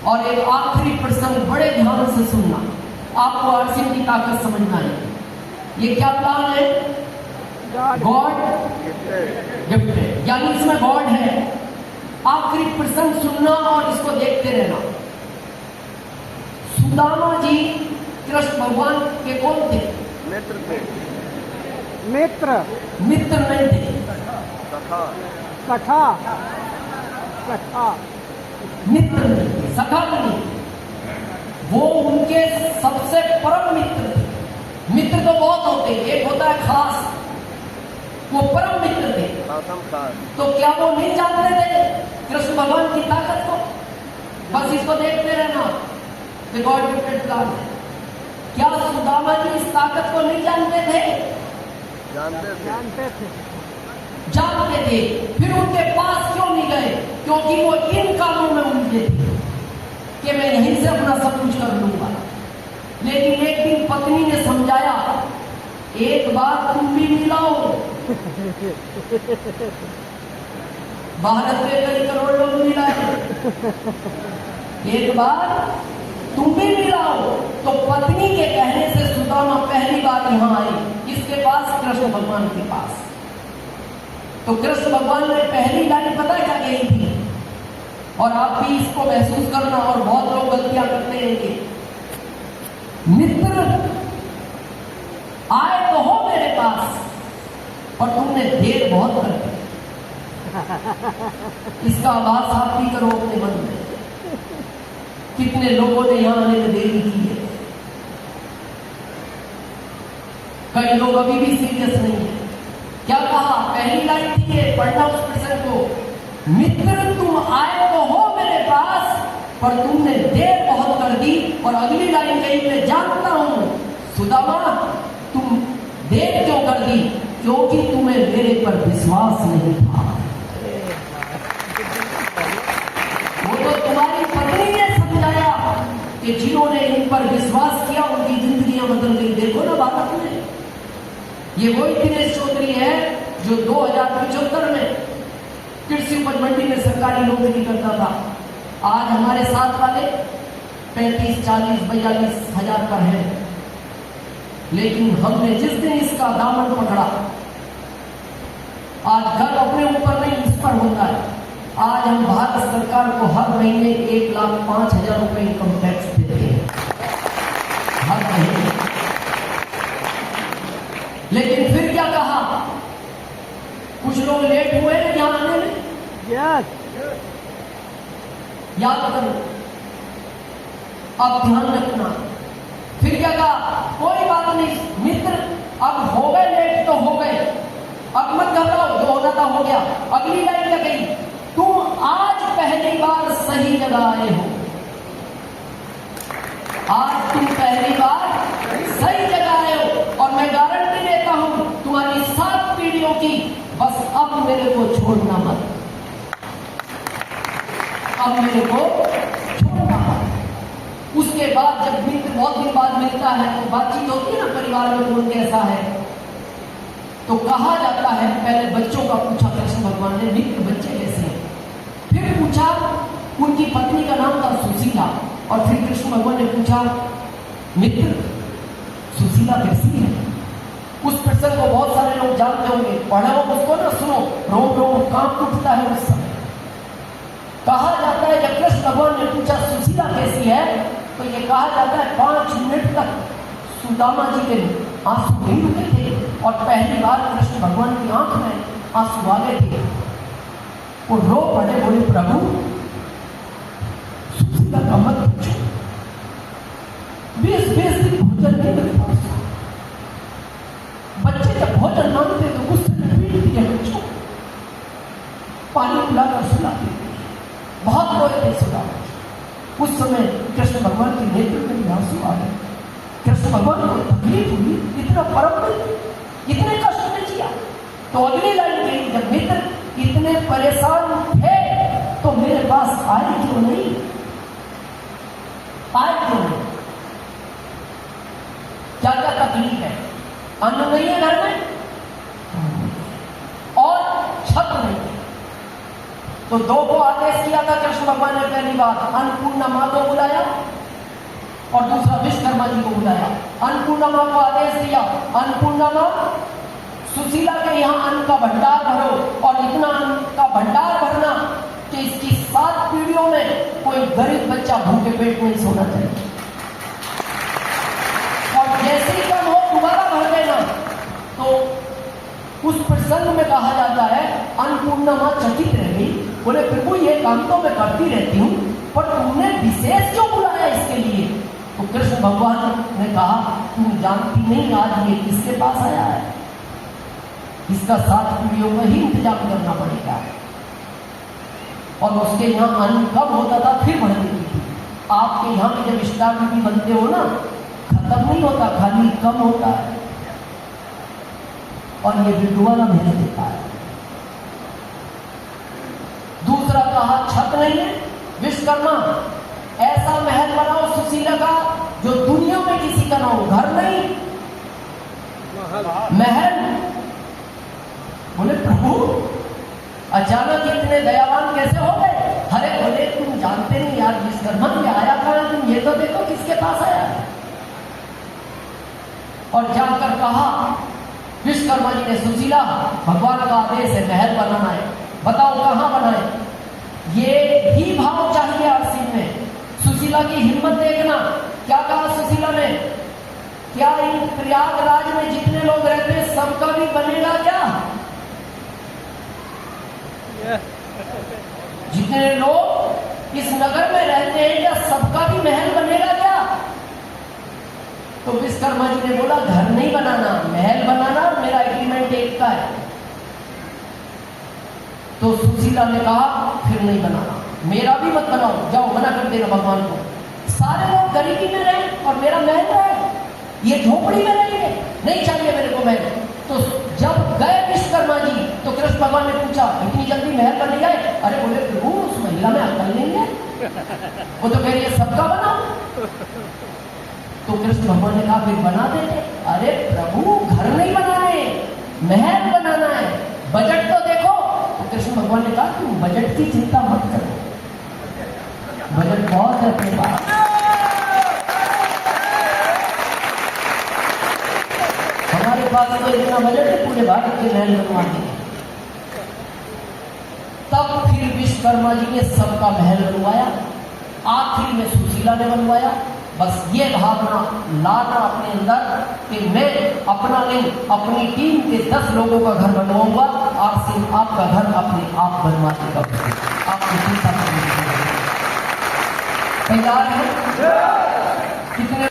और एक आखिरी प्रसंग बड़े ध्यान से सुनना, आपको अर्सिन की ताकत समझना है। ये क्या प्लान है? गॉड गिफ्टेड, यानी इसमें गॉड है। आखिरी प्रसंग सुनना और इसको देखते रहना। सुदामा जी कृष्ण भगवान के कौन थे? मित्र थे। मित्र नहीं थे, सखा मित्र नहीं थे, सखा नहीं थे। वो उनके सबसे परम मित्र थे। मित्र तो बहुत होते हैं, एक होता है खास, वो परम मित्र थे। तो क्या वो नहीं जानते थे कृष्ण भगवान की ताकत को? बस इसको देखते रहना, गॉड गिफ्टेड प्लान है। क्या सुदामा जी इस ताकत को नहीं जानते थे? जानते थे। फिर उनके पास क्यों नहीं गए? क्योंकि वो इन कामों में उलझे थे कि मैं यहीं से अपना सब कुछ कर लूंगा। लेकिन एक दिन पत्नी ने समझाया, एक बार तुम भी मिलाओ। भारत के कई करोड़ लोग मिलाए, एक बार तुम भी मिलाओ। तो पत्नी के कहने से सुदामा पहली बार यहां आई, इसके पास, कृष्ण भगवान के पास। तो कृष्ण भगवान ने पहली लाइन पता क्या कही थी? और आप भी इसको महसूस करना, और बहुत लोग गलतियां करते हैं कि मित्र आए तो हो मेरे पास, और तुमने देर बहुत कर दी। इसका आभास आप भी करो अपने मन में, कितने लोगों ने यहां आने में देरी की है। कई लोग अभी भी सीरियस नहीं है। क्या कहा? पहली लाइन थी, पढ़ना उस प्रसंग को, मित्र तुम आए तो हो मेरे पास, पर तुमने देर बहुत कर दी। और अगली लाइन कही, मैं जानता हूं सुदामा तुम देर क्यों कर दी, क्योंकि तुम्हें मेरे पर विश्वास नहीं था। वो तो तुम्हारी पत्नी ने समझाया कि जिन्होंने इन पर विश्वास किया उनकी जिंदगियां बदल गई। देखो ना भारत में, ये वही दिनेश चौधरी है जो 2075 में कृषि उपज मंडी में सरकारी नौकरी करता था। आज हमारे साथ वाले 35, 40, 42 हजार पर है। लेकिन हमने जिस दिन इसका दामन पकड़ा, आज घर अपने ऊपर नहीं इस पर होता है। आज हम भारत सरकार को हर महीने 1,05,000 रुपए इनकम टैक्स देते हैं, हर महीने। लेकिन फिर क्या कहा? कुछ लोग लेट हुए हैं यहां आने में, याद करो, अब ध्यान रखना। फिर क्या कहा? कोई बात नहीं मित्र, अब हो गए लेट तो हो गए, अब मत घबराओ, जो होना था हो गया। अगली लाइन क्या कही? तुम आज पहली बार सही जगह आए हो। आज तुम पहली बार सही जगह आए हो, और मैं गारंटी देता हूं तुम्हारी 7 पीढ़ियों की। बस अब मेरे को छोड़ना मत, अब मेरे को छोड़ना मत। उसके बाद जब मित्र बहुत दिन बाद मिलता है तो बातचीत होती है ना परिवार में, कौन कैसा है। तो कहा जाता है, पहले बच्चों का पूछा कृष्ण भगवान ने, मित्र बच्चे कैसे हैं। फिर पूछा, उनकी पत्नी का नाम था सुशीला। और फिर कृष्ण भगवान ने पूछा, मित्र सुशीला कैसी है। उस प्रसंग को बहुत सारे लोग जानते होंगे, पढ़ा हो उसको ना, सुनो, रोम रोम कांप उठता है उस समय। कहा जाता है जब कृष्ण भगवान ने पूछा सुशीला कैसी है, तो ये कहा जाता है 5 मिनट तक सुदामा जी के आंसू नहीं रुके थे। और पहली बार कृष्ण भगवान की आंख में आंसू आ गए थे। वो रो पड़े, बोले प्रभु सुशीला का मत पूछो, 20 दिन भोजन नहीं मेरे पास। बच्चे जब भोजन मांगते तो गुस्से में पीट दिया बच्चों, पानी पिलाकर सुलाते, बहुत रोए थे सुदामा। उस समय कृष्ण भगवान के नेत्र में आंसू आ गए। कृष्ण भगवान को तकलीफ हुई, इतना परम इतने कष्ट में जिया। तो अगली लाइन कही, जब मित्र इतने परेशान थे तो मेरे पास आए क्यों नहीं, आए क्यों नहीं। क्या क्या तकलीफ है? अन्न नहीं है घर में और छत नहीं है। तो 2 को आदेश किया था कृष्ण भगवान ने पहले पहली बार अन्नपूर्णा माँ को बुलाया और दूसरा विश्वकर्मा जी को बुलाया। अन्नपूर्णा माँ को आदेश दिया, अन्नपूर्णा माँ सुशीला के यहाँ अन्न का भंडार भरो और इतना अन्न का भंडार भरना कि इसकी 7 पीढ़ियों में कोई गरीब बच्चा भूखे पेट नहीं सोना चाहिए। और जैसे ही कम हो दोबारा भर देना। तो उस प्रसंग में कहा जाता है अन्नपूर्णा माँ चकित रह गई, बोले प्रभु ये काम तो मैं करती रहती हूँ, पर तुमने विशेष क्यों बुलाया इसके लिए? तो कृष्ण भगवान ने कहा तुम जानती नहीं आज ये किसके पास आया है, इसका 7 पीढ़ियों का ही इंतजाम करना पड़ेगा। और उसके यहाँ अन्न कम होता था फिर बढ़ देती थी। आपके यहाँ पे जब स्टार भी बनते हो ना, खत्म नहीं होता, खाली कम होता है और ये भी दोबारा भेज देता है। दूसरा कहा छत नहीं है, विश्वकर्मा ऐसा महल बनाओ सुशीला का जो दुनिया में किसी का ना हो। घर नहीं, महल। बोले प्रभु अचानक इतने दयावान कैसे हो गए? अरे बोले तुम जानते नहीं यार विश्वकर्मा ये आया कहां, तुम ये तो देखो किसके पास आया है। और जाकर कहा विश्वकर्मा जी ने सुशीला भगवान का आदेश है महल बनाना है, बताओ कहां बनाए? ये ही भाव चाहिए आरसी में। सुशीला की हिम्मत देखना, क्या कहा सुशीला ने? क्या इन प्रयागराज में जितने लोग रहते हैं सबका भी बनेगा क्या? जितने लोग इस नगर में रहते हैं क्या सबका भी महल बनेगा क्या? तो विश्वकर्मा जी ने बोला घर नहीं बनाना, महल बनाना, मेरा एग्रीमेंट एक का है। तो सुशीला ने कहा फिर नहीं बनाना, मेरा भी मत बनाओ, जाओ मना कर देना भगवान को। सारे लोग गरीबी में रहे और मेरा महल रहे, ये झोपड़ी में रहेंगे, नहीं चाहिए मेरे को महल। तो जब गए विश्वकर्मा जी तो कृष्ण भगवान ने पूछा इतनी जल्दी महल बन गए? अरे बोले प्रभु उस महिला में अकल नहीं है, वो तो कह रही है सबका बना। तो कृष्ण भगवान ने कहा फिर बना देते। अरे प्रभु घर नहीं बनाने, महल बनाना है, बजट तो देखो। तो कृष्ण भगवान ने कहा तुम बजट की चिंता मत करो, बजट बहुत है अपने पास। हमारे पास तो इतना बजट है पूरे भारत के महल बनवा देंगे। तब फिर विश्वकर्मा जी ने सबका महल बनवाया, आखिर में सुशीला ने बनवाया। बस ये भावना लाना अपने अंदर कि मैं अपना नहीं अपनी टीम के 10 लोगों का घर बनवाऊंगा। आज से आपका घर अपने आप बनवा देगा, आपको चिंता करनी है। तैयार है?